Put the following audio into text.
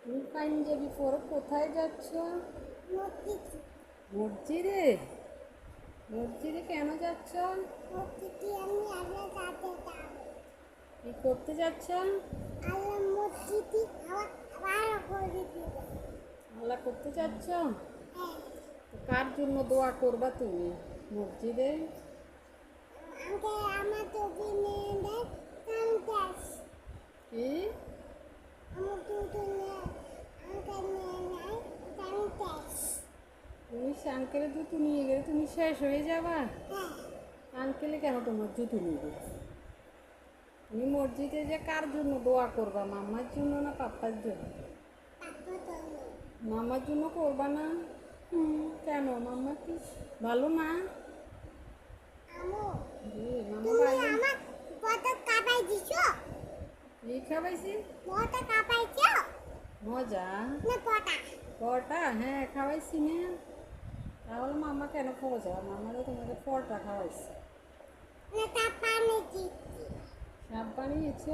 তুমি পাঞ্জাবি পরে কোথায় যাচ্ছ? মসজিদে? মসজিদে কেন যাচ্ছ? কি করতে যাচ্ছ? আল্লাহ করতে যাচ্ছ? তো কার জন্য দোয়া করবা তুমি মসজিদে? কি? তুমি আঙ্কেলের জুতো নিয়ে গেলে তুমি শেষ হয়ে যাবা? আঙ্কেলে কেন তোমার জুতো নিবে? তুমি মসজিদে যে কার জন্য দোয়া করবা, মাম্মার জন্য না পাপ্পার জন্য? মাম্মার জন্য করবা না? কেন, মাম্মা কি ভালো না? মাম্মা কি খাওয়াইছি? মজা পরোটা? হ্যাঁ খাওয়াইছি না। তাহলে মাম্মা কেন খাওয়াইছে? মাম্মারও তোমাকে পরোটা খাওয়াইছে। সাপ বানিয়েছ?